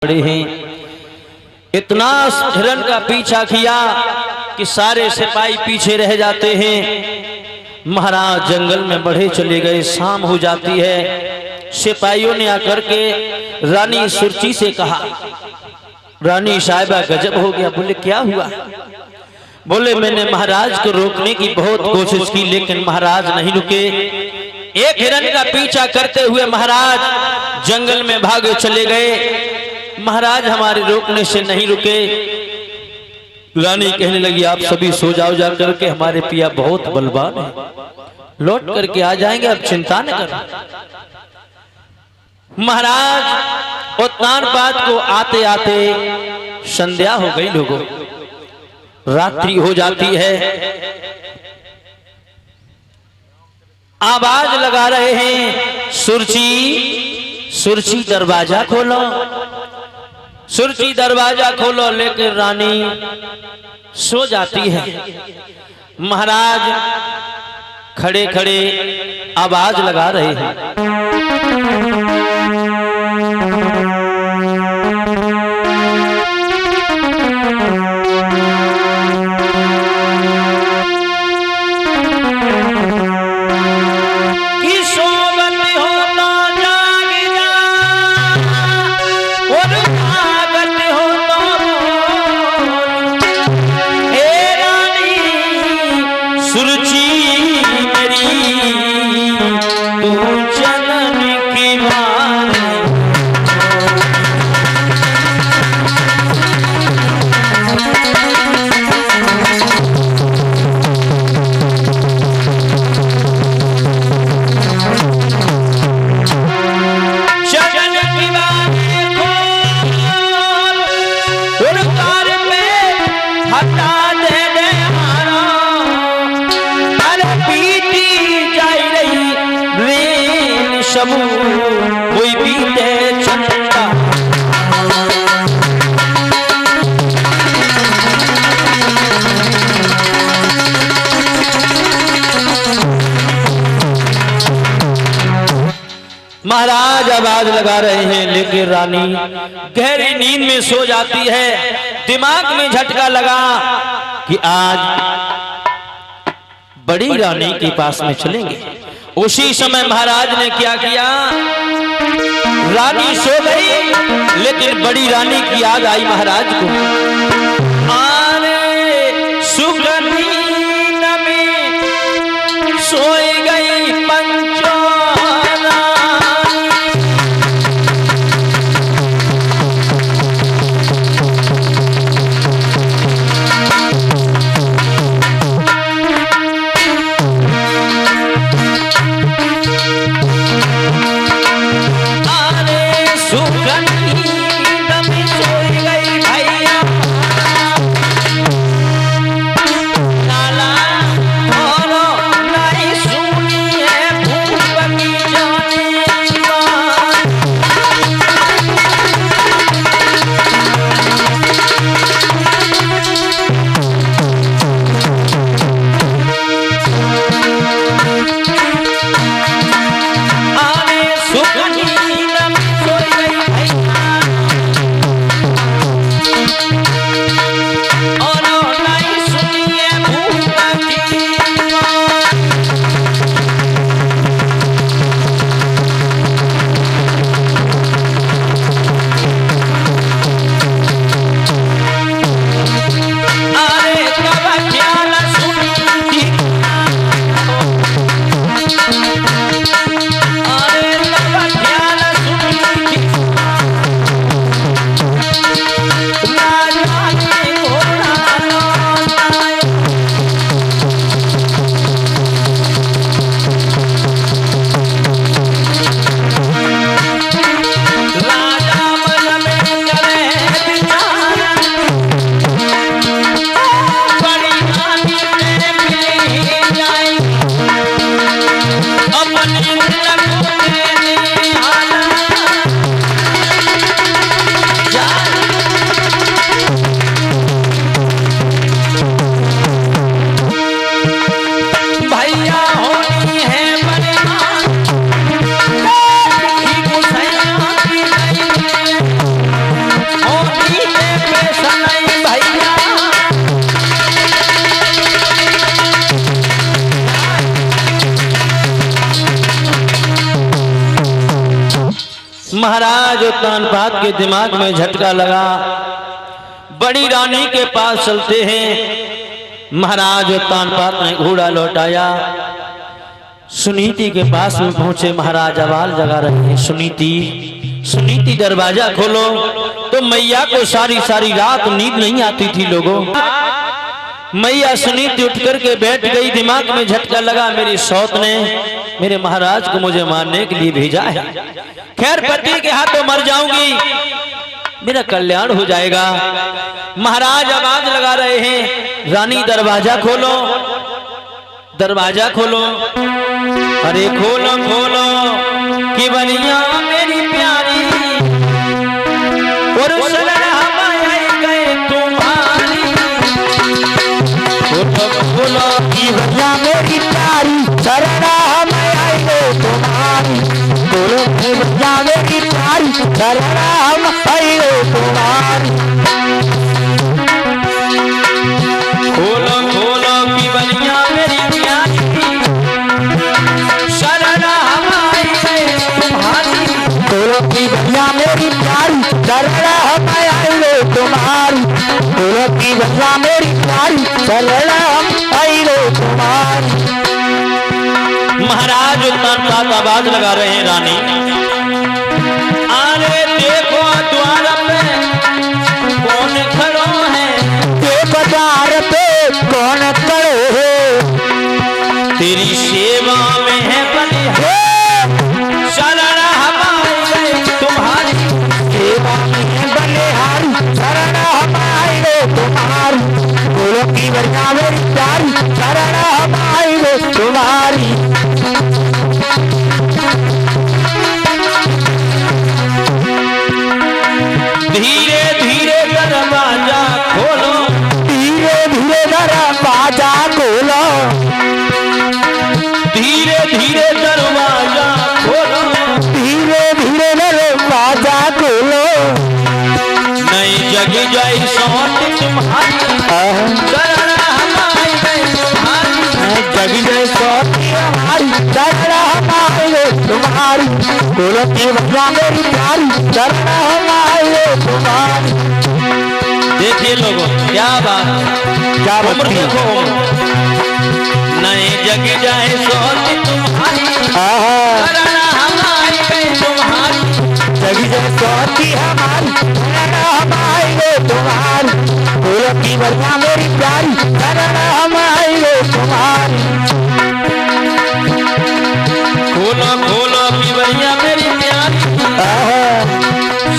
पड़े हैं। इतना हिरण का पीछा किया कि सारे सिपाही पीछे रह जाते हैं। महाराज जंगल में बढ़े चले गए। शाम हो जाती है। सिपाहियों ने आकर के रानी सुरची से कहा, रानी साहिबा गजब हो गया। बोले क्या हुआ? बोले मैंने महाराज को रोकने की बहुत कोशिश की लेकिन महाराज नहीं रुके। एक हिरण का पीछा करते हुए महाराज जंगल में भागे चले गए। महाराज हमारे रोकने से नहीं रुके। रानी कहने लगी आप सभी सो जाओ जा करके, हमारे पिया बहुत बलवान है, लौट करके आ जाएंगे, अब चिंता न करो। महाराज उत्तानपाद को आते आते संध्या हो गई, लोगों रात्रि हो जाती है। आवाज लगा रहे हैं, सुरची सुरची दरवाजा खोलो, सुरची दरवाजा खोलो। लेकिन रानी सो जाती है। महाराज खड़े खड़े आवाज लगा रहे हैं, कोई बीते चंदा। महाराज आवाज लगा रहे हैं लेकिन रानी गहरी नींद में सो जाती है। दिमाग में झटका लगा कि आज बड़ी रानी के पास में चलेंगे। उसी समय महाराज ने क्या किया, रानी सो गई लेकिन बड़ी रानी की याद आई महाराज को। आरे सुगंधी में सोई गई पंचो सुन महाराज उत्तानपाद के दिमाग में झटका लगा। बड़ी रानी के पास चलते हैं। महाराज उत्तानपाद ने घोड़ा लौटाया, सुनीति के पास में पहुंचे। महाराज आवाज लगा रहे हैं, सुनीति सुनीति दरवाजा खोलो। तो मैया को सारी सारी रात नींद नहीं आती थी लोगों। मैया सुनीति उठ करके बैठ गई। दिमाग में झटका लगा, मेरी सौत ने मेरे महाराज को मुझे मारने के लिए भेजा है। खैर पति के हाथों मर जाऊंगी, मेरा कल्याण हो जाएगा। महाराज आवाज लगा रहे हैं, रानी दरवाजा खोलो, दरवाजा खोलो। अरे खोलो खोलो कि बनिया मेरी प्यारी, और गए तुम्हारी। खोलो कि बनिया मेरी प्यारी, शरणा मैं आई गए तुम्हारी। बोलो कि बनिया मेरी प्यारी, शरणा हम आई गए तुम्हारी। खोलो खोलो कि बनिया मेरी प्यारी, शरणा हम आई गए तुम्हारी। बोलो कि बनिया मेरी प्यारी, शरणा हम आई गए तुम्हारी। बोलो कि बनिया मेरी प्यारी, शरणा हम आई गए तुम्हारी। महाराज उत्तानपाद आवाज लगा रहे हैं, रानी अरे देखो द्वार पे कौन खड़ो है। देखो द्वार पे कौन खड़ो है, तेरी सेवा में है बलिहारी, शरण हमारी तुम्हारी। सेवा में है बलिहारी, शरण हमारी तुम्हारी। बोलो कि बनिया मेरी प्यारी, शरण हमारी तुम्हारी। धीरे धीरे दरवाजा खोलो, धीरे धीरे दरवाजा खोलो। धीरे धीरे दरवाजा खोलो, धीरे धीरे दरवाजा खोलो। नई जगी जाई सौत तुम्हारी, शरण हमारी तुम्हारी। जगी जय सौती हमारी, शरण हमारी तुम्हारी। बोलो कि बनिया मेरी प्यारी, शरण हमारी तुम्हारी। देखिए लोगों क्या बात है, क्या उम्र बच्ची देखो नए जग जाए सोच तुम्हारी, आहा, शरण हमारी तुम्हारी। जगी जय सौती हमारी, शरण हमारी तुम्हारी। बोलो कि बनिया मेरी प्यारी, शरण हमारी तुम्हारी। खोलो खोलो कि भैया मेरी प्यारी, आहा,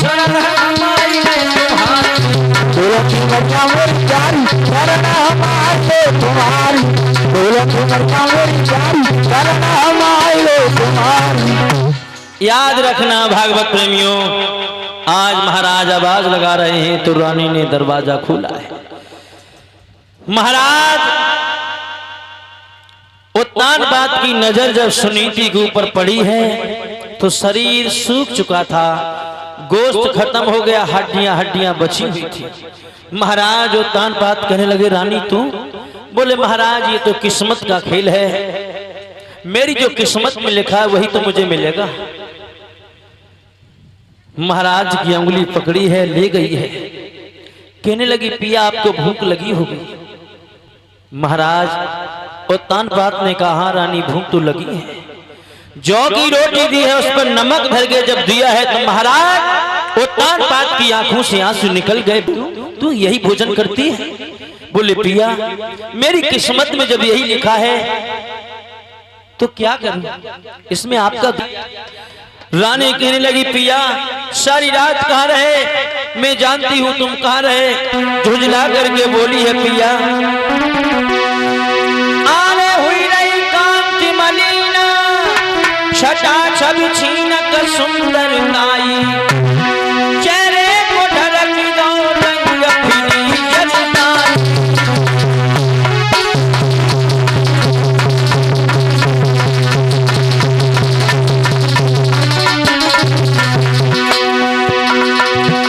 शरण हमारी तुम्हारी। बोलो कि बनिया मेरी प्यारी, शरण हमारी तुम्हारी। बोलो कि बनिया मेरी प्यारी, शरण हमारी तुम्हारी। याद रखना भागवत प्रेमियों, आज महाराज आवाज लगा रहे हैं तो रानी ने दरवाजा खोला है। महाराज उत्तानपाद की नजर जब सुनीति के ऊपर पड़ी है तो शरीर सूख चुका था, गोश्त खत्म हो गया, हड्डियां हड्डियां बची हुई थी। महाराज उत्तानपाद कहने लगे, रानी तू? बोले महाराज ये तो किस्मत का खेल है, मेरी जो किस्मत में लिखा है वही तो मुझे मिलेगा। महाराज की अंगुली पकड़ी है, ले गई है। कहने लगी, पिया आपको भूख लगी होगी। महाराज उत्तानपाद ने कहा, रानी भूख तो लगी है, जौ की रोटी दी है उस पर नमक भर के जब दिया है तो महाराज उत्तानपाद की आंखों से आंसू निकल गए। तू यही भोजन करती है? बोले पिया मेरी किस्मत में जब यही लिखा है तो क्या करूं, इसमें आपका। रानी कहने लगी, पिया सारी रात कहाँ रहे, मैं जानती हूं तुम कहाँ रहे। झुंझला करके बोली है, पिया आने हुई रही कांति मलिना, छटा छवि छीनक सुंदर नाई, चेहरे को ढरक दो रंग फिरी जलनाई।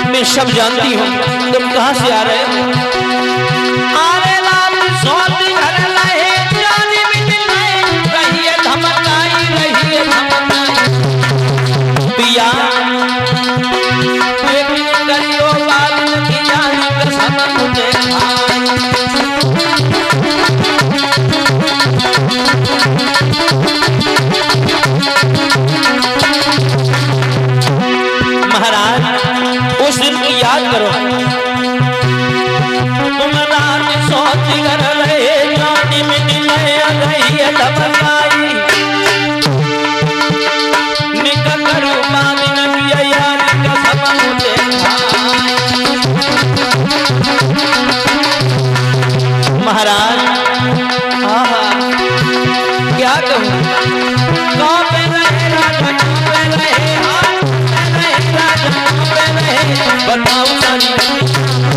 मैं सब जानती हूँ, तुम कहाँ से आ रहे हो। आवे लाल सोती घर लाए, जानी मिल लाए, रहिए धमकाई, रहिए धमकाई। पिया मुझे महाराज उस दिन की याद करो, तुम रात सोच कर रहे जानी मिली मैं गई है दबकाई निकल करूँ बात न किया यार कसम मुझे महाराज आहा क्या कहूँ बताओ सारी बताओ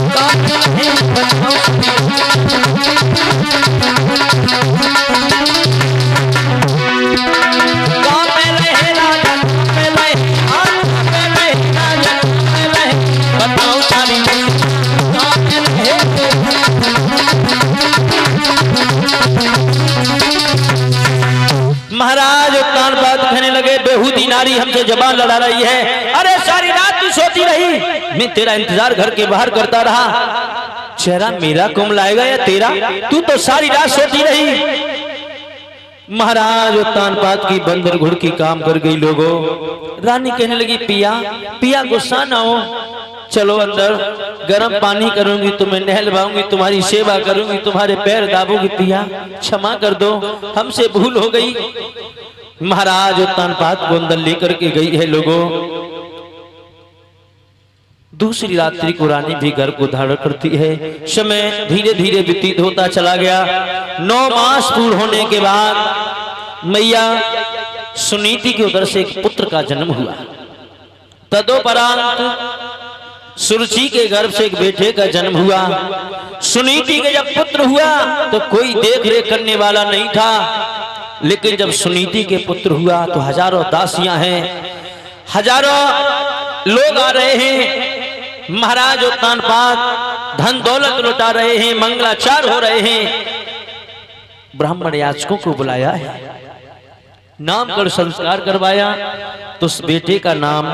बताओ सारी महाराज कान बात कहने लगे, बेहूदी नारी हमसे जबान लड़ा रही है। अरे सारी रात तू सोती रही, मैं तेरा इंतजार घर के बाहर करता रहा, चेहरा मेरा कौन लाएगा या तेरा? तू तो सारी रात सोती रही। महाराज तानपात की बंदर घुड़ की काम कर गई। लोगों रानी कहने लगी, पिया पिया गुस्सा ना हो, चलो अंदर, गर्म पानी करूंगी, तुम्हें नहलवाऊंगी, तुम्हारी सेवा करूंगी, तुम्हारे पैर दाबूंगी, पिया क्षमा कर दो, हमसे भूल हो गई। महाराज तानपात को अंदर लेकर के गई है। लोगों दूसरी रात्रि को रानी भी घर को धारण करती है। समय धीरे धीरे व्यतीत होता चला गया। 9 मास पूर्ण होने के बाद मैया सुनीति के उदर से एक पुत्र का जन्म हुआ। तदोपरांत सुरुचि के गर्भ से एक बेटे का जन्म हुआ। सुनीति के जब पुत्र हुआ तो कोई देख रेख करने वाला नहीं था, लेकिन जब सुनीति के पुत्र हुआ तो हजारों दासियां हैं, हजारों लोग आ रहे हैं। महाराज तानपात धन दौलत लुटा रहे हैं, मंगलाचार हो रहे हैं। ब्राह्मण याचकों को बुलाया है, नामकरण संस्कार करवाया। तो उस बेटे का नाम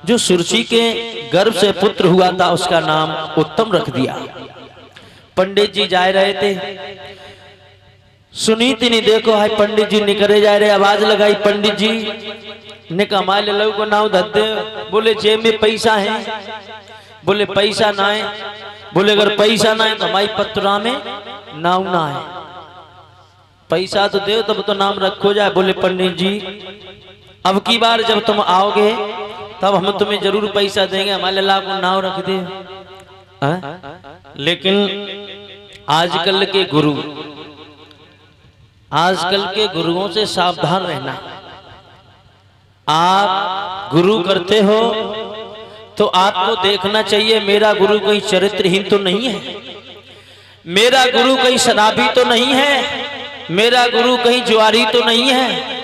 जो सुरुचि के गर्भ से पुत्र हुआ था उसका नाम उत्तम रख दिया। पंडित जी जा रहे थे, सुनीति ने देखो हाय पंडित जी निकले जा रहे, आवाज लगाई पंडित जी ने कहा ले लो को नाव धत्ते। बोले जेब में पैसा है? बोले पैसा ना है। बोले अगर पैसा ना है तो हमारी पत्रा में नाव ना है, पैसा तो दे तब तो नाम रखो जाए। बोले पंडित जी अब की बार जब तुम आओगे तब हम तुम्हें जरूर पैसा देंगे, हमारे लाख को नाव रख दे। लेकिन आजकल के गुरु, आजकल के गुरुओं से सावधान रहना। आप गुरु करते हो तो आपको देखना चाहिए मेरा गुरु कोई चरित्रहीन तो नहीं है, मेरा गुरु कहीं शराबी तो नहीं है, मेरा गुरु कहीं जुआरी तो नहीं है।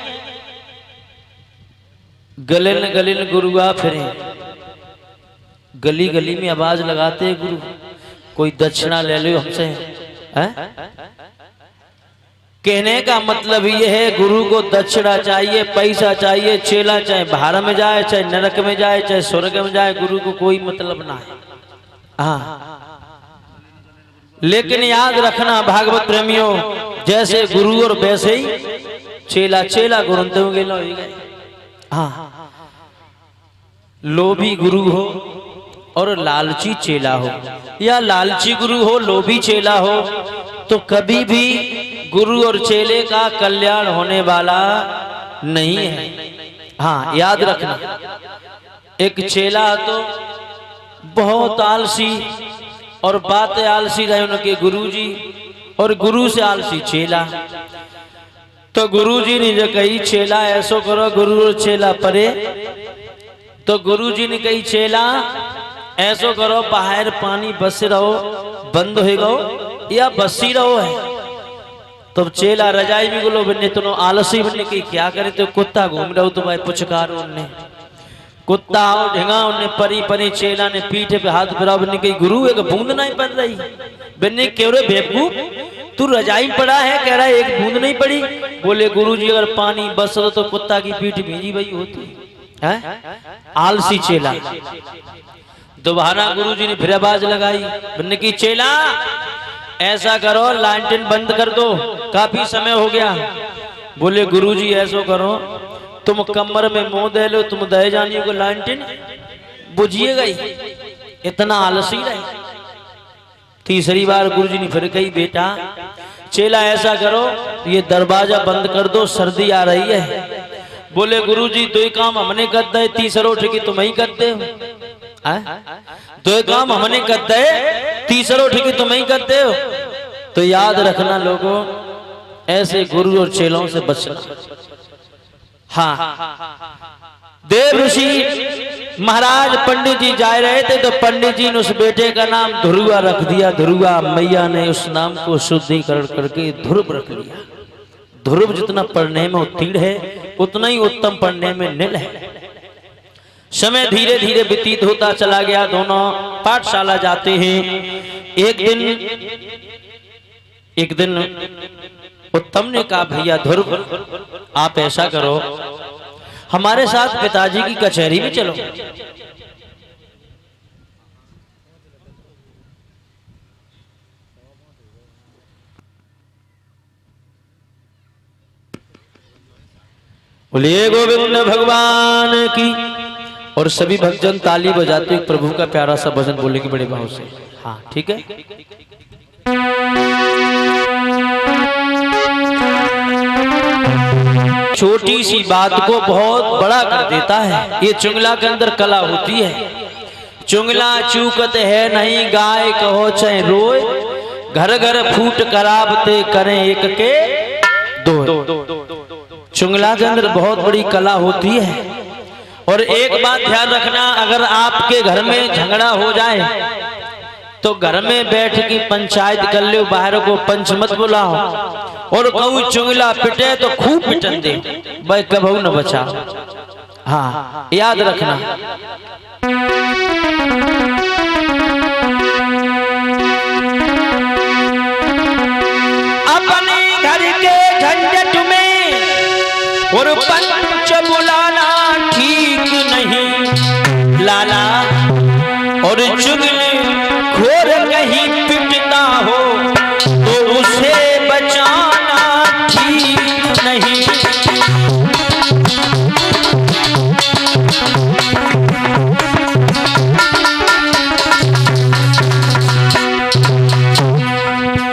गलिन गुरु आ फिरे, गली गली में आवाज लगाते हैं गुरु, कोई दक्षिणा ले लो हमसे। कहने का मतलब यह है गुरु को दक्षिणा चाहिए, पैसा चाहिए, चेला चाहे बाहर में जाए, चाहे नरक में जाए, चाहे स्वर्ग में जाए, गुरु को कोई मतलब ना है। हाँ, लेकिन याद रखना भागवत प्रेमियों, जैसे गुरु और वैसे ही चेला, चेला गुरु गए। हाँ, लोभी गुरु हो और लालची चेला हो, या लालची गुरु हो लोभी चेला हो, तो कभी भी गुरु और चेले का कल्याण होने वाला नहीं है। हाँ, याद रखना, एक चेला तो बहुत आलसी और बात आलसी रहे उनके गुरुजी, और गुरु से आलसी चेला। तो गुरुजी ने जो कही चेला ऐसो करो, गुरु और चेला परे। तो गुरुजी ने कही चेला ऐसो करो, बाहर पानी बस रहो, बंद हो गो या बसी रहो है। तब चेला रजाई भी बोलो बने तो आलसी बनने की क्या करे, तो कुत्ता घूम रहा हो तुम्हारे पुचकार, उनने कुत्ता आओ ढेंगा, उनने परी परी। चेला ने पीठे पे हाथ फिरा, बनने की गुरु एक बूंद नहीं पड़ रही। बनने क्यों रे बेवकूफ, तू रजाई पड़ा है, कह रहा है एक बूंद नहीं पड़ी। बोले गुरुजी अगर पानी बस हो तो कुत्ता की पीठ भींजी भई होती है। आलसी चेला। दोबारा गुरुजी ने फिर आवाज लगाई, बोलने की चेला ऐसा करो लालटेन बंद कर दो, काफी समय हो गया। बोले गुरुजी ऐसा करो तुम कमर में मुंह दे लो, तुम दे जानियो को लालटेन बुझिएगा ही, इतना आलसी रहे। तीसरी बार गुरुजी ने फिर कही बेटा चेला ऐसा करो ये दरवाजा बंद कर दो, सर्दी आ रही है। बोले गुरुजी दो काम हमने कर दे, तीसरो ठिकी तुम ही करते हो। दो काम हमने कर दे, तीसरो ठिकी तुम ही करते हो। तो याद रखना लोगों, ऐसे गुरु और चेलों से बचना। हाँ, देव ऋषि महाराज पंडित जी जा रहे थे तो पंडित जी ने उस बेटे का नाम ध्रुवा रख दिया। ध्रुवा मैया ने उस नाम को शुद्धिकरण करके ध्रुव रख लिया। ध्रुव जितना पढ़ने में उत्तीर्ण है उतना ही उत्तम पढ़ने में नील है। समय धीरे धीरे व्यतीत होता चला गया, दोनों पाठशाला जाते हैं। एक दिन उत्तम ने कहा भैया ध्रुव आप ऐसा करो हमारे साथ पिताजी की कचहरी में चलो। बोलिए गोविंद भगवान की। और सभी भक्तजन ताली बजाते प्रभु का प्यारा सा भजन बोलेंगे बड़े भाव से। हाँ ठीक है। छोटी सी बात को बहुत बड़ा कर देता है, ये चुंगला के अंदर कला होती है। चुंगला चूकत है नहीं गाय कहो चाहे रोए, घर घर फूट कराबते करें एक के दो। चुंगला के अंदर बहुत बड़ी कला होती है। और एक बात ध्यान रखना, अगर आपके घर में झगड़ा हो जाए तो घर में बैठ के पंचायत कर लो, बाहर को पंच मत बुलाओ। और कहूँ चुंगला पिटे तो खूब पिटन दे, भाई कबहू न बचा। हाँ याद रखना। अपने घर के झंझट में और पंच बुलाना ठीक नहीं लाला। और चुगली खोर कहीं पिटता हो तो उसे बचाना ठीक नहीं।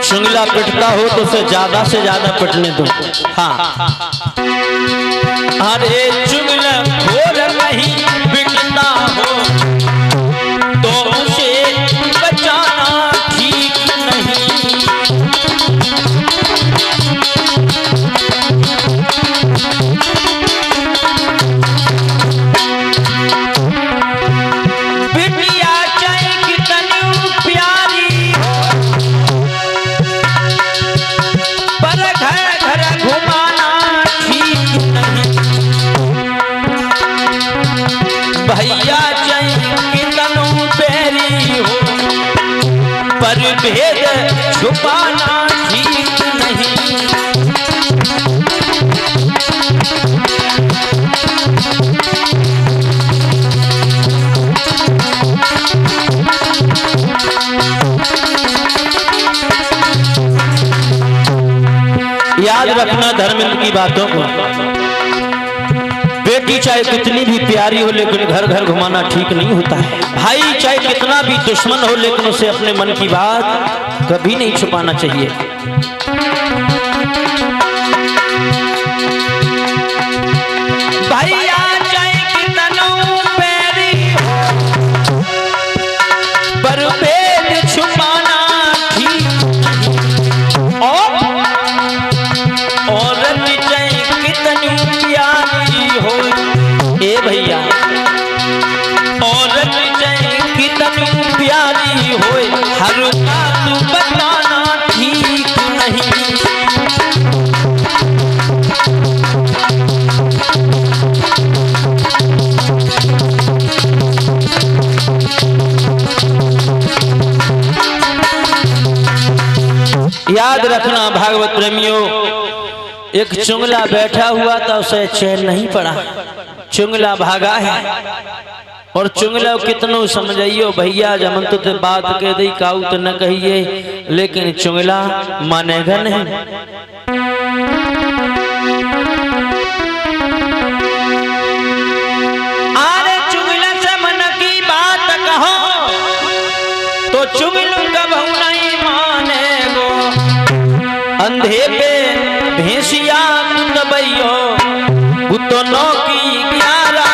चुगला पिटता हो तो उसे ज्यादा से ज्यादा पिटने दो। हाँ अरे चुगला खोर कहीं पिटता हो तो उसे बचाना ठीक नहीं। बिटिया चाहे कितनी प्यारी हो पर घर घर घुमाना ठीक नहीं। भैया चाहे कितनी प्यारी हो पर भेद छुपाना ठीक नहीं। याद रखना धर्मेंद्र की बातों को। बेटी चाहे कितनी भी प्यारी हो लेकिन घर घर घुमाना ठीक नहीं होता है। भाई चाहे कितना भी दुश्मन हो लेकिन उसे अपने मन की बात कभी नहीं छुपाना चाहिए। भैया चाहे कितना प्यारी हो पर भेद छुपाना ठीक। औरत चाहे कितनी प्यारी हो, ए भैया औरत चाहे कितनी प्यारी हो हर बात बताना ठीक नहीं। याद रखना भागवत प्रेमियों, एक चुंगला बैठा हुआ था उसे चैन नहीं पड़ा। चुंगला भागा है और चुंगला कितनो समझाइयो भैया जमन तो ते बात कह दी काऊ तो न कहिए, लेकिन चुंगला मानेगा नहीं। अरे चुंगला से मन की बात कहो तो चुंगलू कबहू नहीं मानेगो, अंधे पे भेसिया दबइयो उतनो की 11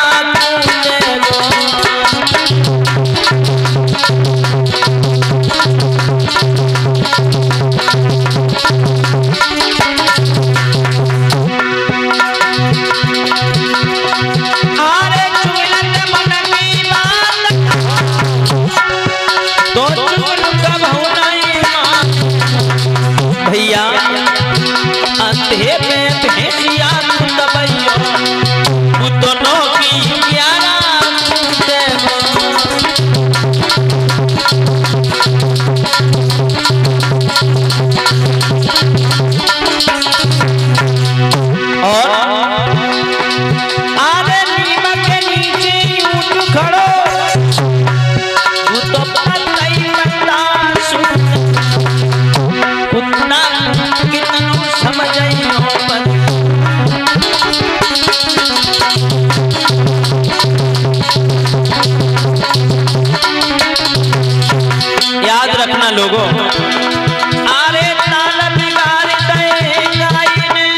भैया अंधे पे भेसिया दबइयो उतनो की 11 और आरे नीम के नीचे उठ खड़ो तो पतई पत्ता उतना कितनो समझइयो पर याद रखना लोगों, अरे ताल बिगाड़ दे गाई ने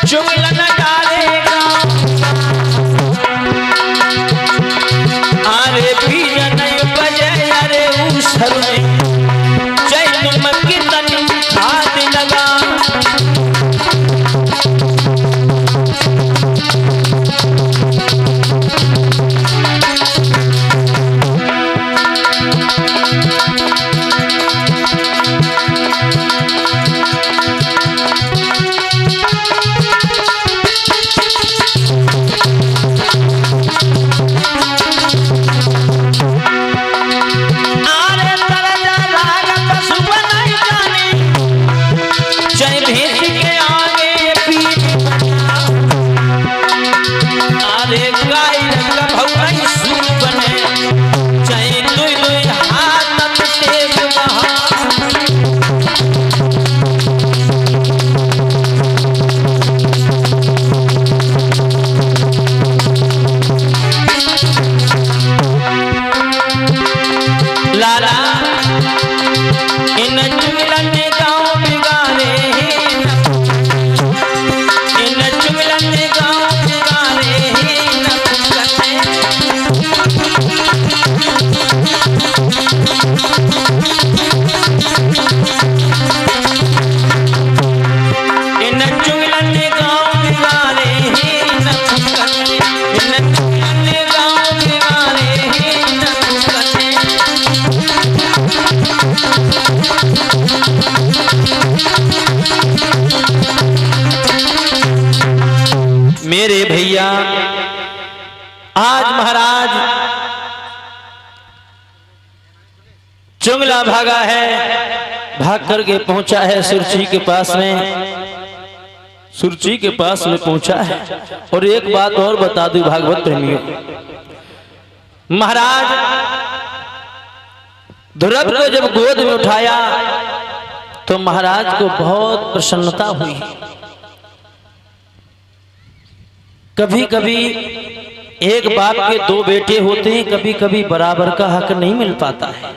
चुगलन डालेगा, अरे बीज नहीं बजे अरे उसर में जय तुम कितनी खाद लगा। लाला इन चुगलन ने गाँव बिगाड़े, इन चुगलन ने गाँव बिगाड़े इन चुगलन ने गाँव बिगाड़े, इन चुगलन ने गाँव बिगाड़े। मेरे भैया आज महाराज चुंगला भागा है, भाग करके पहुंचा है सुरची के पास में, सुरची के पास में पहुंचा है। और एक बात और बता दूं भागवत प्रेमियों, महाराज ध्रुव को जब गोद में उठाया तो महाराज को बहुत प्रसन्नता हुई। कभी कभी एक बाप के 2 बेटे होते हैं, कभी कभी बराबर का हक नहीं मिल पाता है।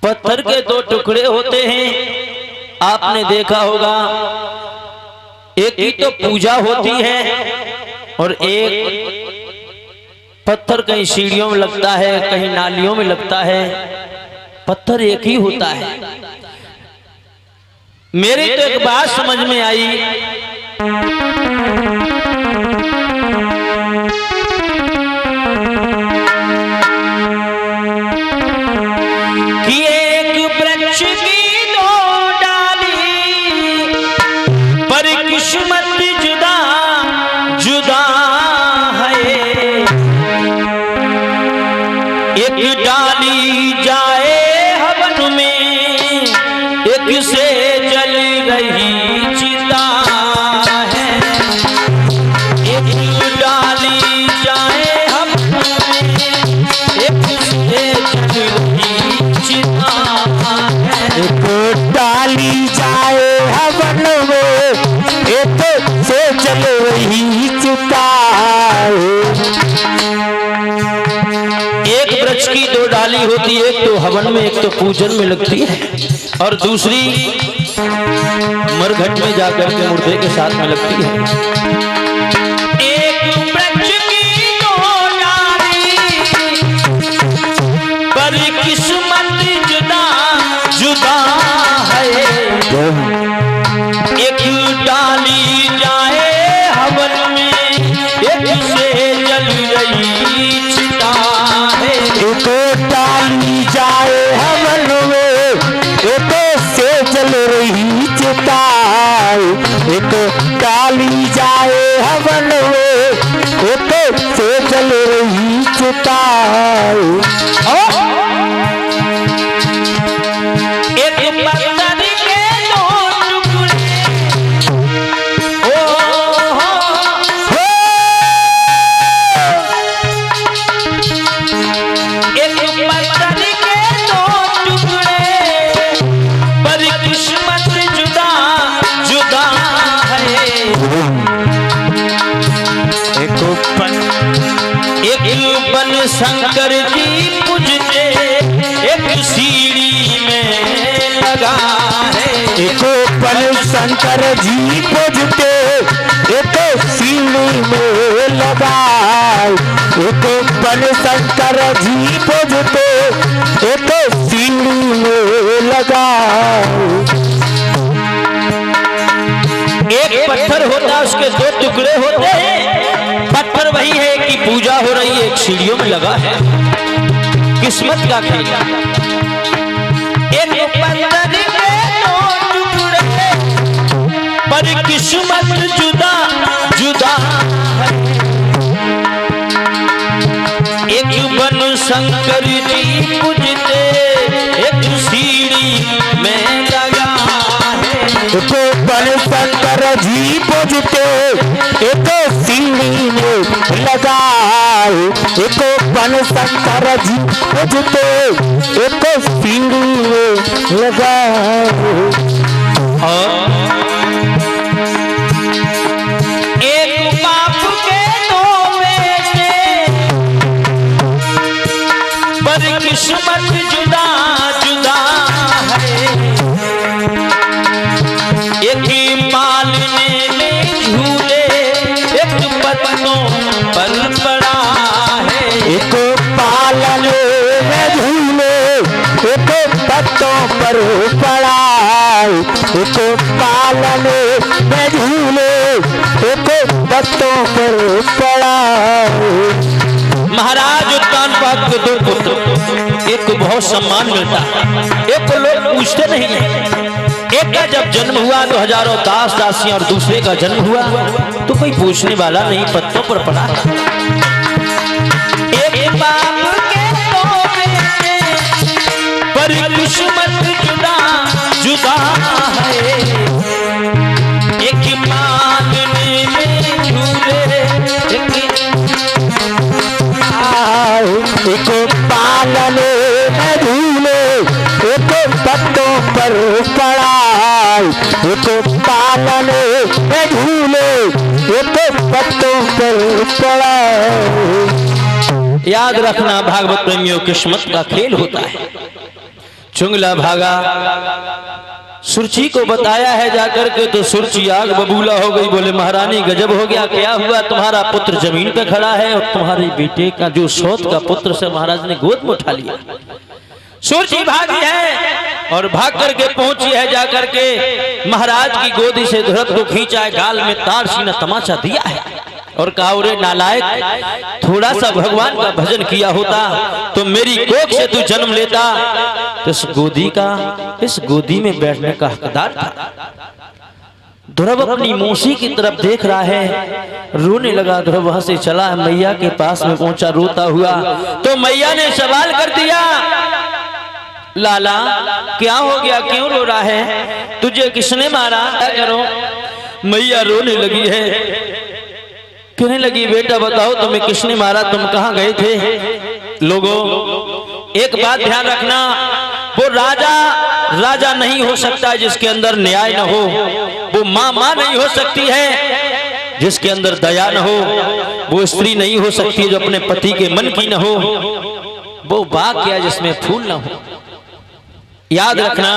पत्थर के 2 टुकड़े होते हैं, आपने देखा होगा, एक की तो पूजा होती है और एक पत्थर कहीं सीढ़ियों में लगता है, कहीं नालियों में लगता है, पत्थर एक ही होता है। मेरी तो एक बात समझ में आई कि एक वृक्ष की 2 डाली पर किस्मत जुदा जुदा है। एक डाली जाए हवन में, एक से जल रही चिता है। एक डाली जाए एक वृक्ष की दो डाली होती है, एक तो हवन में, एक तो पूजन में लगती है, और दूसरी मरघट में जाकर के मुर्दे के साथ में लगती है। एक वृक्ष की दो डाली, पर किस्मत जुदा जुदा है। एक डाली जाए हवन में, एक से जल रही चिता है। एक डाली जाए हवन में, एक से जल रही चिता। एक डाली जाए हवन में, एक से जल रही चिता। एक पत्थर के दो टुकड़े, ओ एक पत्थर के दो टुकड़े, पर किस्मत जुदा जुदा है। एक बन शंकर जी पूजते, एक सीढ़ी में लगा है। एक पल शंकर जी पूजते, एक सीढ़ी में लगाए। एक पल शंकर जी पूजते, एक सीढ़ी में लगाए। एक पत्थर होता, उसके दो टुकड़े होते हैं। पत्थर वही है कि पूजा हो रही है, एक सीढ़ियों में लगा है। किस्मत का खेल। एक पत्थर के दो टुकड़े, पर किस्मत जुदा जुदा है। एक बन शंकर जी पूजते, एक सीढ़ी में लगा है। एक पल शंकर जी पूजते, एक सीढ़ी में लगाए। एक पल शंकर जी पूजते, एक सीढ़ी में लगाए। एक बाप के दो बेटे, पर किस्मत जुदा जुदा है। एक पालने में झूले, एक पत्तों पर पड़ा है। एक पालने में झूले, एक पत्तों पर पड़ा। एक पालने में झूले, एक पत्तों पर पड़ा। महाराज उत्तानपाद के दो पुत्र, एक को बहुत सम्मान मिलता, एक को लोग पूछते नहीं है। एक का जब जन्म हुआ तो हजारों दास दासियां, और दूसरे का जन्म हुआ तो कोई पूछने वाला नहीं, पत्तों पर पड़ा। एक बाप के दो बेटे, पर किस्मत जुदा जुदा है। एक पालने में झूले, एक पालने में झूले, एक पत्तों पर पड़ा। एक पालने में झूले, एक पत्तों पर पड़ा। याद रखना भागवत प्रेमियों, किस्मत का खेल होता है। चुंगला भागा, सुरची को बताया है जाकर के, तो सुरची आग बबूला हो गई। बोले महारानी गजब हो गया, क्या हुआ? तुम्हारा पुत्र जमीन पे खड़ा है और तुम्हारे बेटे का जो सौत का पुत्र से महाराज ने गोद में उठा लिया। सुरची भागी है और भाग करके पहुंची है जाकर के महाराज की गोदी से धुरत को खींचा है, गाल में तार सीना तमाचा दिया है और कहा, ओरे नालायक, थोड़ा सा भगवान का भजन किया होता तो मेरी कोख से तू जन्म लेता, तो इस गोदी में बैठने का हकदार था। ध्रुव अपनी मौसी की तरफ देख रहा है, रोने लगा। ध्रुव वहां से चला, मैया के पास में पहुंचा रोता हुआ, तो मैया ने सवाल कर दिया, लाला क्या हो गया, क्यों रो रहा है, तुझे किसने मारा? क्या करो? मैया रोने लगी है, कहने लगी, बेटा बताओ तुम्हें किसने मारा, तुम कहाँ गए थे? लोगों एक बात ध्यान रखना, वो राजा नहीं हो सकता जिसके अंदर न्याय न हो, वो माँ नहीं हो सकती है जिसके अंदर दया न हो, वो स्त्री नहीं हो सकती जो अपने पति के मन की न हो, वो बाग क्या जिसमें फूल ना हो। याद रखना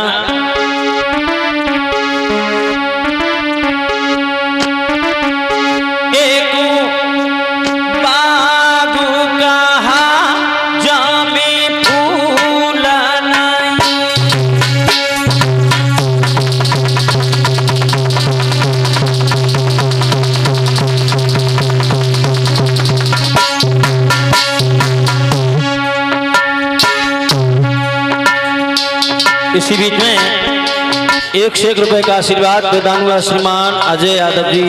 एक बाग कहा जामे फूल नहीं। इसी बीच में 1 से 1 रुपए का आशीर्वाद प्रदान हुआ श्रीमान अजय यादव जी।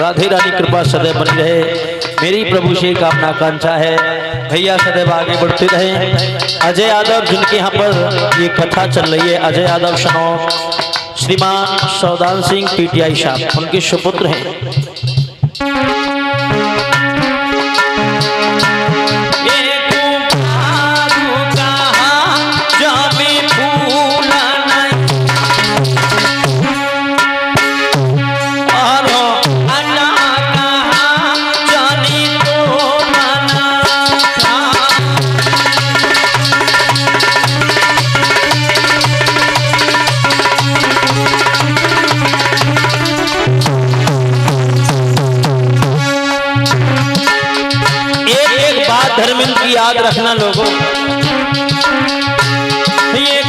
राधे रानी कृपा सदैव बनी रहे, मेरी प्रभु से कामना आकांक्षा है। भैया सदैव आगे बढ़ते रहे। अजय यादव जिनके यहाँ पर ये कथा चल रही है, अजय यादव सनौ श्रीमान सौदान सिंह पीटीआई साहब, उनके सुपुत्र हैं। धर्मिल की याद रखना लोगों, ये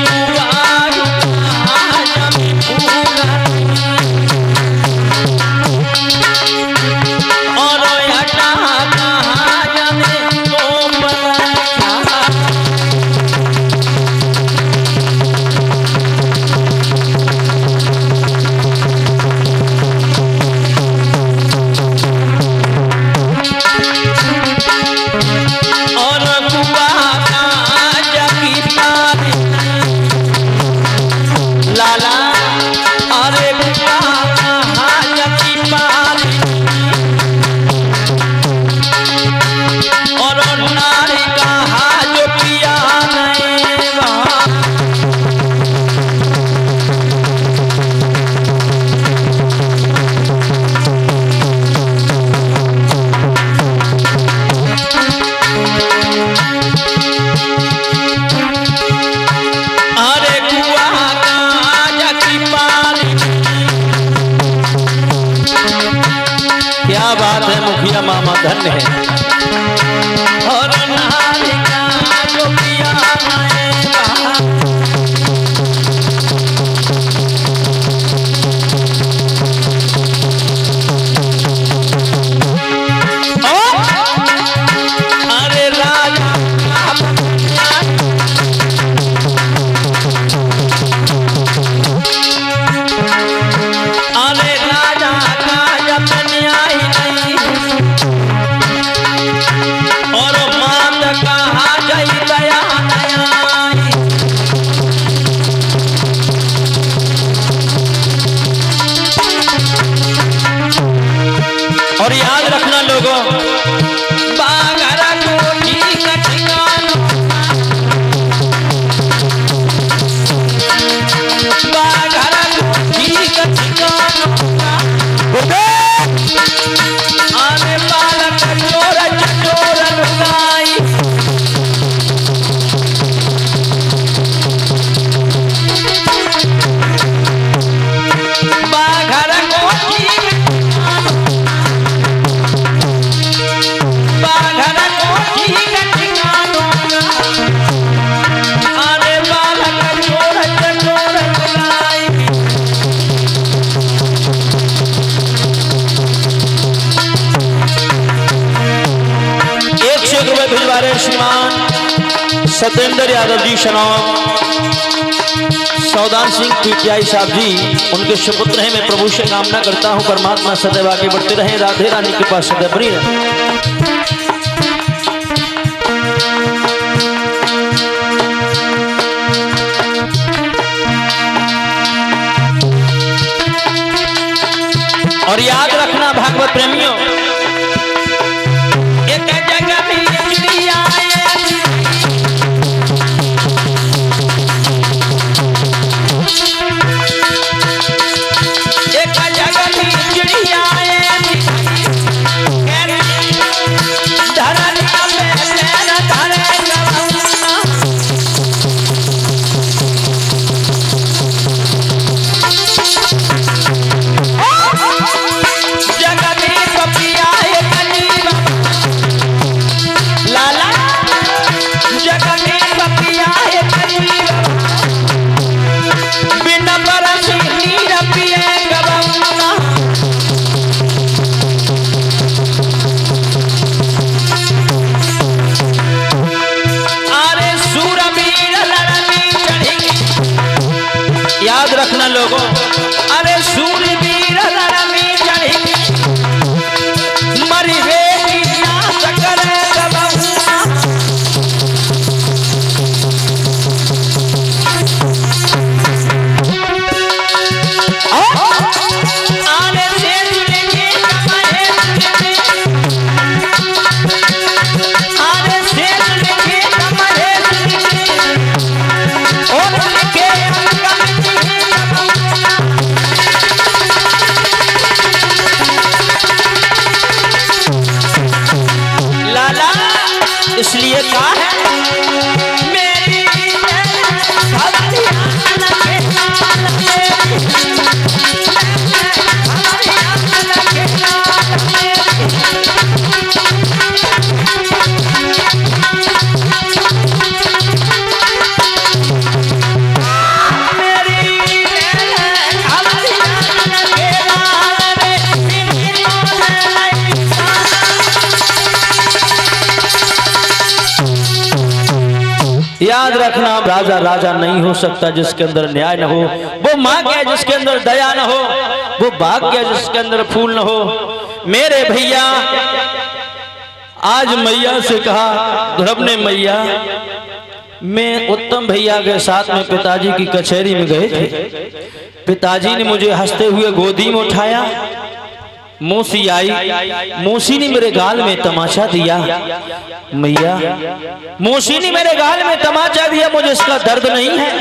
मुखिया मामा धन्य है। और नारी का जो पिया अरे राजा अरे राजा का जब न्याय नहीं और मात कहा जई दया नयाई। और याद रखना लोगों, बागरा कोठी का ठिकाना, बागरा कोठी का ठिकाना, आने बालक चोर चोर लुगाई। बागरा कोठी बागरा कोठी का ठिकाना, आने बालक चोर चोर लुगाई। रुपए भिजवा रहे श्रीमान सत्येंद्र यादव जी शनौत, सौदान सिंह पीटीआई साहब जी, उनके सुपुत्र हैं। मैं प्रभु से कामना करता हूं परमात्मा सदैव आगे बढ़ते रहे, राधे रानी के पास सदैव बनी रहे। और याद रखना भागवत प्रेमियों, एक जगह बिजली आए, एक जगह बिजली आए, धरनी में धरे पिया है बिना बरस नीर पिए गबना अरे सूरवीर लड़नी चढ़ी याद रखना लोगों अरे सूरवीर लड़नी चढ़ी मरी वे की नाश करे गबना आने से लेके कमाए आने से लेके कमाए और लेके लाला इसलिए कहा है मेरी याद रखना राजा राजा नहीं हो सकता जिसके अंदर न्याय न हो, वो माँ के जिसके अंदर दया न हो, वो भाग्य जिसके अंदर फूल न हो। मेरे भैया आज मैया से कहा ध्रुव ने मैया मैं उत्तम भैया के साथ में पिताजी की कचहरी में गए थे, पिताजी ने मुझे हंसते हुए गोदी में उठाया, मौसी आई, मौसी ने मेरे गाल में तमाचा दिया, मैया मौसी ने मेरे गाल में तमाचा दिया, मुझे इसका दर्द नहीं है,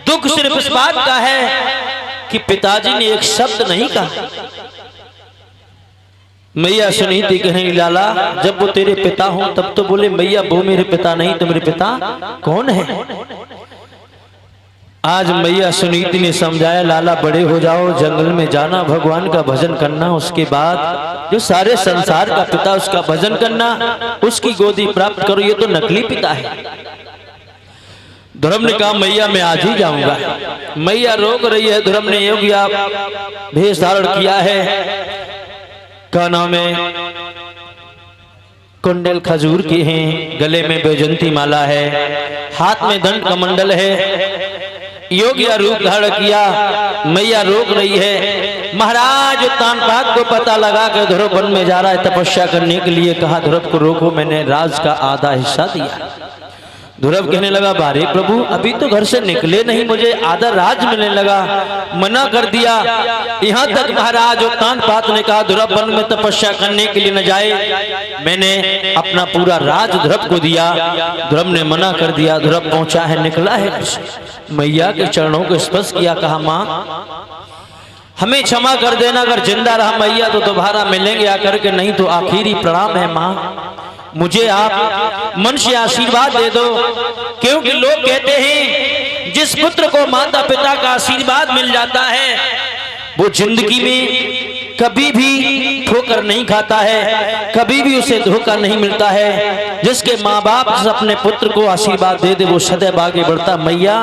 दुख सिर्फ इस बात का है कि पिताजी ने एक शब्द नहीं कहा। मैया सुनी थी कहेंगे लाला जब वो तेरे पिता हो तब तो बोले मैया वो मेरे पिता नहीं तो मेरे पिता कौन है। आज मैया सुनीति ने समझाया लाला बड़े हो जाओ, जंगल में जाना, भगवान का भजन करना, उसके बाद जो सारे संसार का पिता उसका भजन करना, उसकी गोदी प्राप्त करो, ये तो नकली पिता है। ध्रुव ने कहा मैया मैं आज ही जाऊंगा। मैया रोक रही है, ध्रुव ने योगी आप भेष धारण किया है, क्या नाम है, कुंडल खजूर के हैं, गले में बैजंती माला है, हाथ में दंड कमंडल है, योगी रूप धारण किया। मैया रोक रही है। महाराज तानपाद को पता लगा कि ध्रुव वन में जा रहा है तपस्या करने के लिए, कहा ध्रुव को रोको, मैंने राज का आधा हिस्सा दिया। ध्रुव कहने लगा बारे प्रभु अभी तो घर से निकले नहीं, मुझे आधा राज मिलने लगा, मना कर दिया। यहाँ तक महाराज तानपाद ने कहा ध्रुव वन में तपस्या करने के लिए न जाए, मैंने अपना पूरा राज ध्रुव को दिया। ध्रुव ने मना कर दिया। ध्रुव पहुंचा है, निकला है, मैया के चरणों को स्पर्श किया, कहा माँ हमें क्षमा कर देना, अगर जिंदा रहा मैया तो दोबारा मिलेंगे आकर के, नहीं तो आखिरी प्रणाम है माँ, मुझे आप मन से आशीर्वाद दे दो। क्योंकि लोग कहते हैं जिस पुत्र को माता पिता का आशीर्वाद मिल जाता है वो जिंदगी में कभी भी ठोकर नहीं खाता है, कभी भी उसे धोखा नहीं मिलता है। जिसके माँ बाप अपने पुत्र को आशीर्वाद दे दे वो सदैव आगे बढ़ता। मैया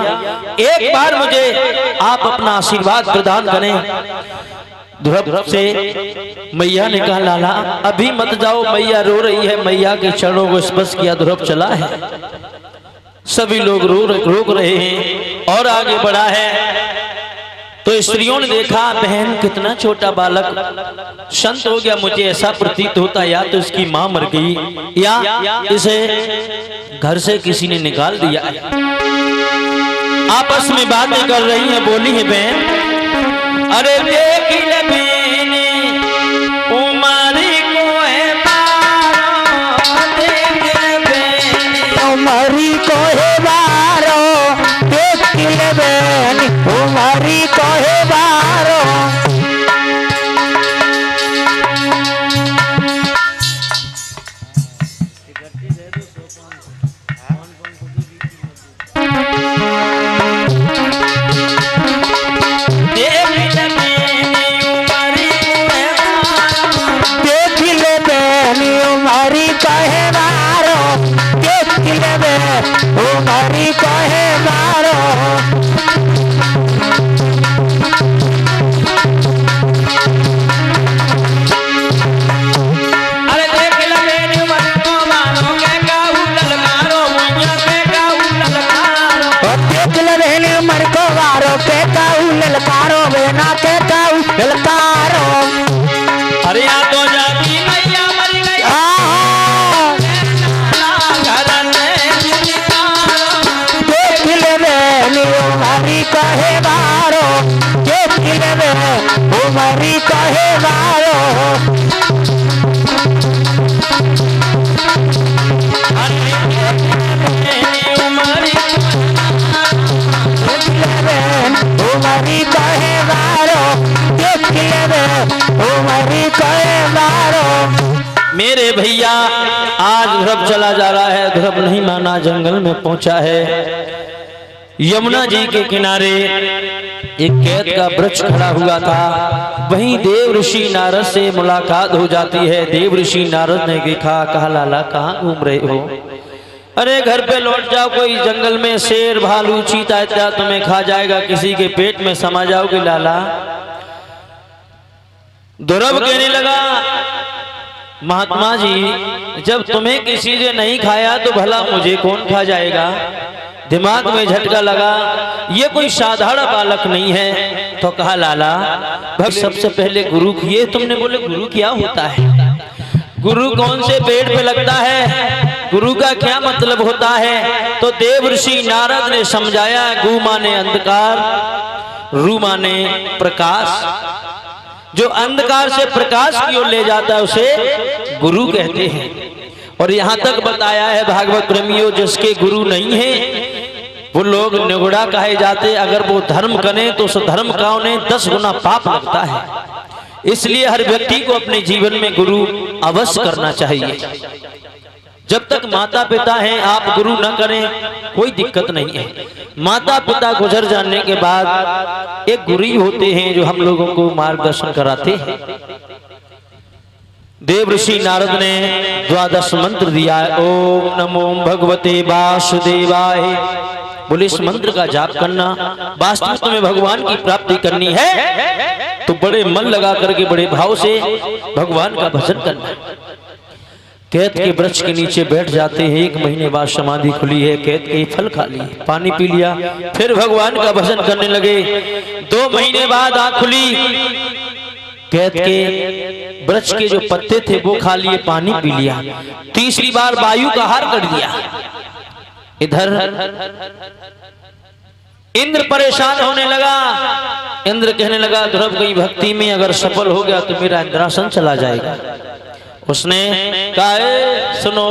एक बार मुझे आप अपना आशीर्वाद प्रदान करें। ध्रुव से मैया ने कहा लाला अभी मत जाओ, मैया रो रही है। मैया के चरणों को स्पर्श किया, ध्रुव चला है। सभी लोग रोक रहे हैं और आगे बढ़ा है। तो स्त्रियों ने देखा बहन कितना छोटा बालक संत हो गया, मुझे ऐसा प्रतीत होता या तो इसकी माँ मर गई या इसे घर से किसी ने निकाल दिया। आपस में बातें कर रही हैं, बोली है बहन अरे देख ले बेने उमारी को है बारो, देख ले बेने उमरी को है बारो, देख ले बेनी उमरी को है बारो। देख ले बेनी उमरी को है बारो, देख ले बेनी तुम्हारी कहे बारो अरे देख लगे मन को मानो के गाऊ ललकारो मैया के गाऊ ललकारो देख लगे मन को वारो के काऊ ललकारो बेना के काऊ ललकारो अरे या तो जाती मैया मर गई देख ले हमारी कहे बारो देख ले हमारी कहे बारो हमारी कहे बारो देख ले हमारी कहे बारो। मेरे भैया आज ध्रुव चला जा रहा है, ध्रुव नहीं माना, जंगल में पहुंचा है। यमुना जी के किनारे एक कैद का वृक्ष खड़ा हुआ था, वहीं देव ऋषि नारद से मुलाकात हो जाती है। देव ऋषि नारद ने देखा, कहा लाला कहाँ घूम रहे हो? अरे घर पे लौट जाओ, कोई जंगल में शेर भालू चीता इत्यादि तुम्हें खा जाएगा, किसी के पेट में समा जाओगे लाला। ध्रुव कहने लगा महात्मा जी जब तुम्हें किसी ने नहीं खाया तो भला मुझे कौन खा जाएगा? दिमाग में झटका लगा, ये कोई साधारण बालक नहीं है। तो कहा लाला भक्त सबसे पहले गुरु किए, तुमने बोले गुरु क्या होता है? गुरु कौन से पेड़ पे लगता है? गुरु का क्या मतलब होता है? तो देव ऋषि नारद ने समझाया, गु माने अंधकार, रू माने प्रकाश, जो अंधकार से प्रकाश की ओर ले जाता है उसे गुरु कहते हैं। और यहाँ तक बताया है भागवत प्रेमियों, जिसके गुरु नहीं है वो लोग निगुड़ा कहे जाते, अगर वो धर्म करें तो उस धर्म का उन्हें 10 गुना पाप लगता है। इसलिए हर व्यक्ति को अपने जीवन में गुरु अवश्य करना चाहिए। जब तक माता पिता हैं आप गुरु न करें कोई दिक्कत नहीं है। माता पिता गुजर जाने के बाद एक गुरु होते हैं जो हम लोगों को मार्गदर्शन कराते हैं। देव ऋषि नारद ने 12 मंत्र दिया है। ओम नमो भगवते वासुदेवाय। बोले इस मंत्र का जाप करना, वास्तव तुम्हें भगवान की प्राप्ति करनी है तो बड़े मन लगा करके बड़े भाव से भगवान का भजन करना। कैद के वृक्ष के नीचे बैठ जाते हैं। 1 महीने बाद समाधि खुली है, कैद के फल खा लिए, पानी पी लिया, फिर भगवान का भजन करने लगे। 2 महीने बाद आँख खुली, कैद के वृक्ष के जो पत्ते थे वो खा लिए, पानी पी लिया। तीसरी बार वायु का हार कर दिया। इधर इंद्र परेशान होने लगा। इंद्र कहने लगा ध्रुव की भक्ति में अगर सफल हो गया तो मेरा इंद्रासन चला जाएगा। उसने कहा सुनो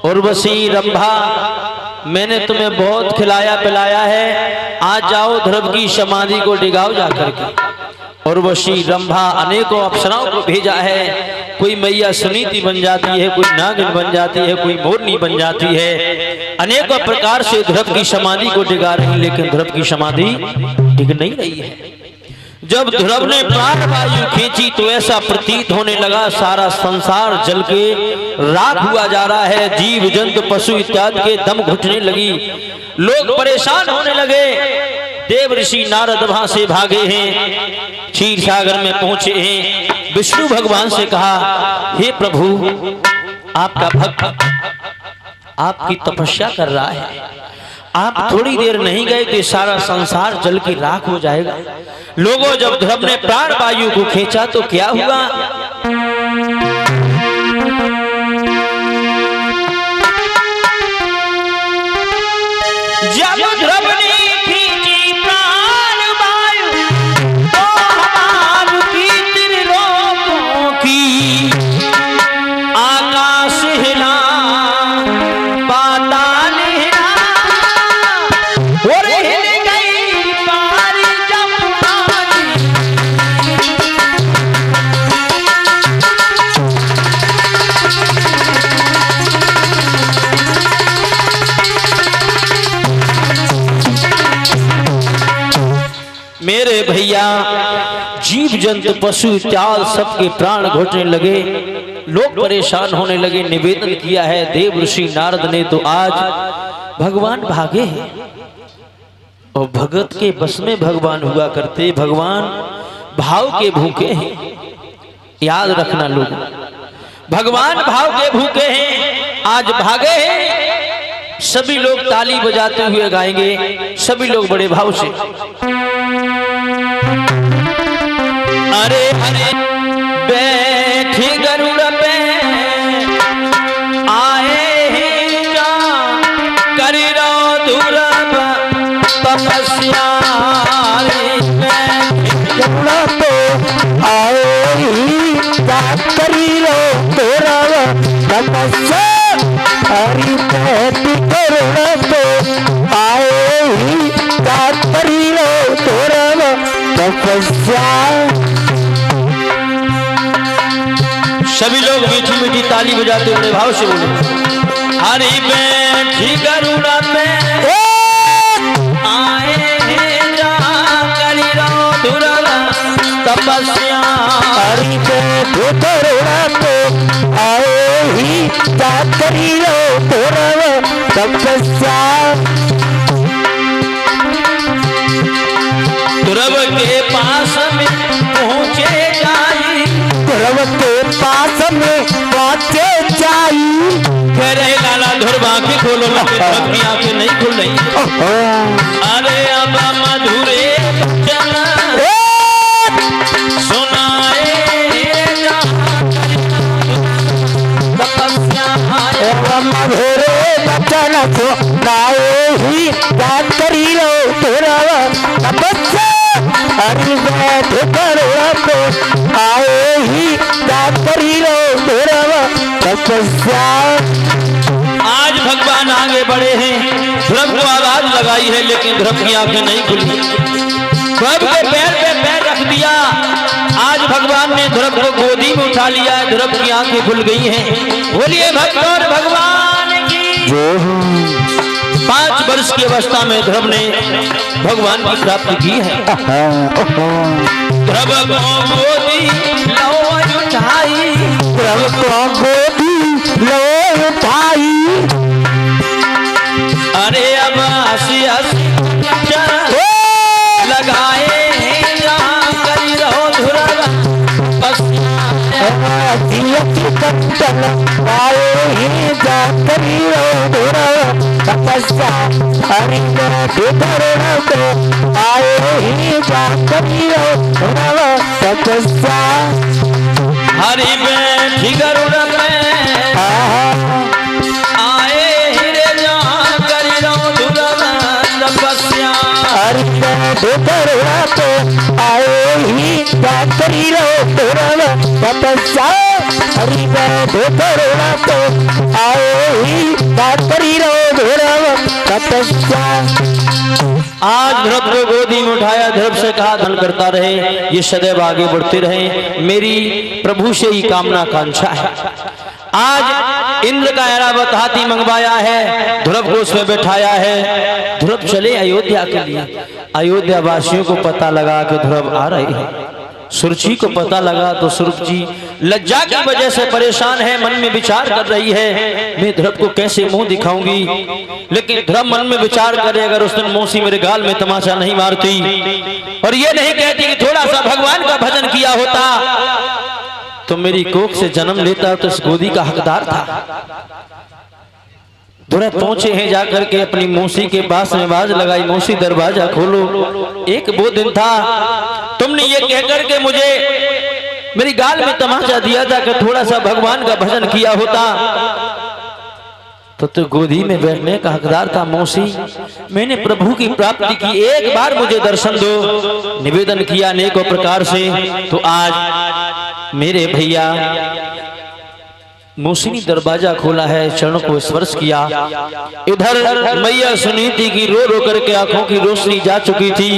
उर्वशी रंभा, मैंने तुम्हें बहुत खिलाया पिलाया है, आज जाओ ध्रुव की समाधि को डिगाओ जाकर के। उर्वशी रंभा अनेकों अप्सराओं को भेजा है, कोई मैया सुनीति बन जाती है, कोई नागिन बन जाती है, कोई मोरनी बन जाती है। अनेकों प्रकार से ध्रुव की समाधि को डिगा रही, लेकिन ध्रुव की समाधि डिग नहीं रही है। जब ध्रुव ने प्राण वायु खींची तो ऐसा प्रतीत होने लगा सारा संसार जल के राख हुआ जा रहा है। जीव जंतु पशु इत्यादि के दम घुटने लगी, लोग परेशान होने लगे। देव ऋषि नारद वहां से भागे हैं, क्षीर सागर में पहुंचे हैं। विष्णु भगवान से कहा हे प्रभु आपका भक्त आपकी तपस्या कर रहा है, आप थोड़ी देर नहीं गए तो सारा संसार जल की राख हो जाएगा। लोगों जब ध्रुव ने प्राण वायु को खींचा तो क्या हुआ? जब ध्रुव ने खींची प्राण वायु तो हमार की त्रिलोकों की आकाश हिला, पाताल हिला, और हिल गई पारी मेरे भैया जीव जंतु पशु इत्यादि सबके प्राण घुटने लगे, लोग परेशान होने लगे। निवेदन किया है देव ऋषि नारद ने तो आज भगवान भागे हैं और भगत के बस में भगवान हुआ करते। भगवान भाव के भूखे हैं, याद रखना लोग, भगवान भाव के भूखे हैं। आज भागे हैं, सभी लोग ताली बजाते हुए गाएंगे, सभी लोग बड़े भाव से। अरे अरे बैठी गरुड़ पे आए हैं जा करी रो दुर्लभ तपस्या। गरुड़ पे आए ही जा करी रो दुर्लभ तपस्या। हरि बैठी गरुड़ पे आए ही जा करी रो दुर्लभ तपस्या। सभी लोग मीठी मीठी ताली बजाते हुए भाव से बोले, हरि बैठी गरुड़ पे आए हैं जा करी रो दुर्लभ तपस्या। हरि बैठी गरुड़ पे आए ही जा करी रो दुर्लभ तपस्या। ध्रुव के पास में पहुँचे जाई, ध्रुव के पास में पहुँचे जाई। कह रहे लाला ध्रुव आंखें खोलो, ध्रुव की आंखें नहीं खुल रही। अरे अब मधुरे वचन सुनाए जा तपस्या। मधुरे वचन सुनाए ही जा करी रो दुर्लभ तपस्या। हरि बैठी गरुड़ पे आए ही जा करी रो दुर्लभ तपस्या। आज भगवान आगे बढ़े हैं, ध्रुव को आवाज लगाई है लेकिन ध्रुव की आंखें नहीं खुली। ध्रुव के पैर पे पैर रख दिया, आज भगवान ने ध्रुव को गोदी में उठा लिया, ध्रुव की आंखें खुल गई हैं। बोलिए भक्त और भगवान की। 5 वर्ष की अवस्था में ध्रुव ने भगवान की प्राप्ति की है। ध्रुव को गोदी लो उठाई, ध्रुव को गोदी लो उठाई। अरे अब हंसी हंसी लगाए हैं जहाँ करी रहो ध्रुव तपस्या। आए ही जा करी रो दुर्लभ तपस्या। हरि बैठी गरुड़ पे आए ही जा करी रो दुर्लभ तपस्या। हरि बैठी गरुड़ पे आए ही रे जहाँ करी रहो दुर्लभ तपस्या। हरि बैठी गरुड़ पे आए ही जा करी रो दुर्लभ तपस्या। हरि बैठी गरुड़ पे आए ही जा करी रो दुर्लभ तपस्या। आज ध्रुव को गोदी में उठाया, ध्रुव से कहा धन करता रहे, ये सदैव आगे बढ़ते रहे, मेरी प्रभु से ही कामना कांक्षा है। आज इंद्र का ऐरावत हाथी मंगवाया है, ध्रुव को उसमें बैठाया है। ध्रुव चले अयोध्या के लिए। अयोध्या वासियों को पता लगा कि ध्रुव आ रहे हैं। सुरुचि को पता लगा तो सुरुचि लज्जा की वजह से परेशान है, मन में विचार कर रही है, मैं ध्रुव को कैसे मुंह दिखाऊंगी। लेकिन ध्रुव मन में विचार करे, अगर उस दिन मौसी मेरे गाल में तमाचा नहीं मारती और ये नहीं कहती कि थोड़ा सा भगवान का भजन किया होता तो मेरी कोख से जन्म लेता तो इस गोदी का हकदार था। ध्रुव पहुंचे हैं, जाकर के अपनी मौसी के पास में आवाज लगाई, मौसी दरवाजा खोलो। एक वो दिन था तुमने ये कहकर के मुझे मेरी गाल में तमाचा दिया था कि थोड़ा सा भगवान का भजन किया होता तो गोदी में बैठने का हकदार था। मौसी, मैंने प्रभु की प्राप्ति की, एक बार मुझे दर्शन दो। निवेदन किया अनेकों प्रकार से, तो आज मेरे भैया मौसी ने दरवाजा खोला है, चरणों को स्पर्श किया। इधर मैया सुनीति की रो रो करके आंखों की रोशनी जा चुकी थी।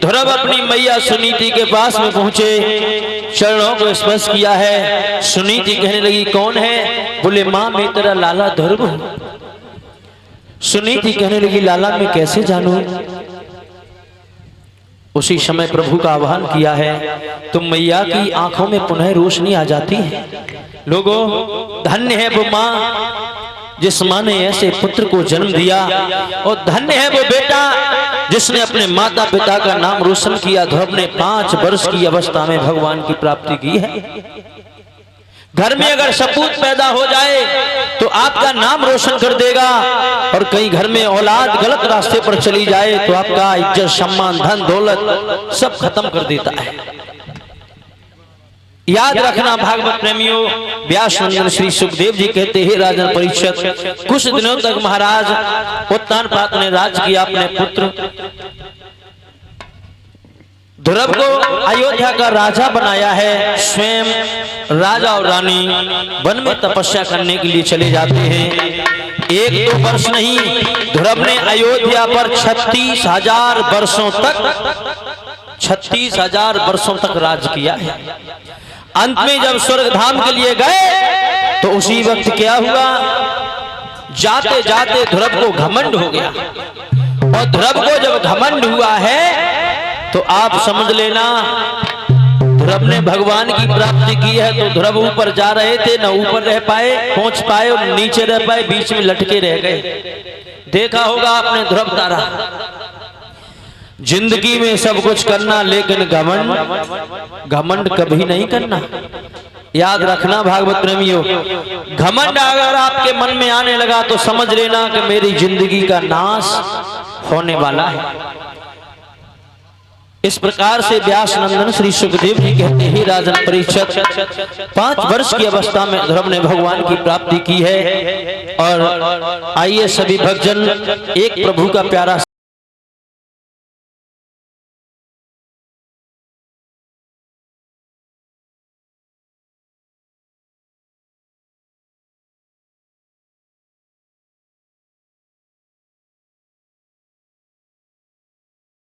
ध्रुव अपनी मैया सुनीति के पास में पहुंचे, चरणों को स्पर्श किया है। सुनीति कहने लगी, कौन है? बोले, माँ मैं तेरा लाला ध्रुव हूं। सुनीति कहने लगी, लाला मैं कैसे जानूं? उसी समय प्रभु का आह्वान किया है, तुम मैया की आंखों में पुनः रोशनी आ जाती है। लोगों, धन्य है वो माँ जिस माँ ने ऐसे पुत्र को जन्म दिया, और धन्य है वो बेटा जिसने अपने माता पिता का नाम रोशन किया। ध्रुव ने 5 वर्ष की अवस्था में भगवान की प्राप्ति की है। घर में अगर सपूत पैदा हो जाए तो आपका नाम रोशन कर देगा, और कहीं घर में औलाद गलत रास्ते पर चली जाए तो आपका इज्जत, सम्मान, धन दौलत सब खत्म कर देता है। याद रखना भागवत प्रेमियों, व्यास नंदन श्री सुखदेव जी कहते हैं, राजन परीक्षित, कुछ दिनों तक महाराज उत्तानपाद ने राज किया अपने पुत्र ध्रुव को अयोध्या का राजा बनाया है। स्वयं राजा और रानी वन में तपस्या करने के लिए चले जाते हैं। 1-2 वर्ष नहीं, ध्रुव ने अयोध्या पर 36,000 वर्षों तक 36,000 वर्षों तक राज किया है। अंत में जब स्वर्ग धाम के लिए गए तो उसी वक्त क्या हुआ, जाते जाते ध्रुव को घमंड हो गया, और ध्रुव को जब घमंड हुआ है तो आप समझ लेना ध्रुव ने भगवान की प्राप्ति की है। तो ध्रुव ऊपर जा रहे थे, न ऊपर रह पाए, पहुंच पाए, और नीचे रह पाए, बीच में लटके रह गए। देखा होगा आपने ध्रुव तारा। जिंदगी में सब कुछ करना, लेकिन घमंड कभी नहीं करना। याद रखना भागवत प्रेमियों, घमंड अगर आपके मन में आने लगा तो समझ लेना कि मेरी जिंदगी का नाश होने वाला है। इस प्रकार से व्यास नंदन श्री सुखदेव जी कहते हैं, राजन परीक्षित, 5 वर्ष की अवस्था में ध्रुव ने भगवान की प्राप्ति की है। और आइए सभी भक्तजन एक प्रभु का प्यारा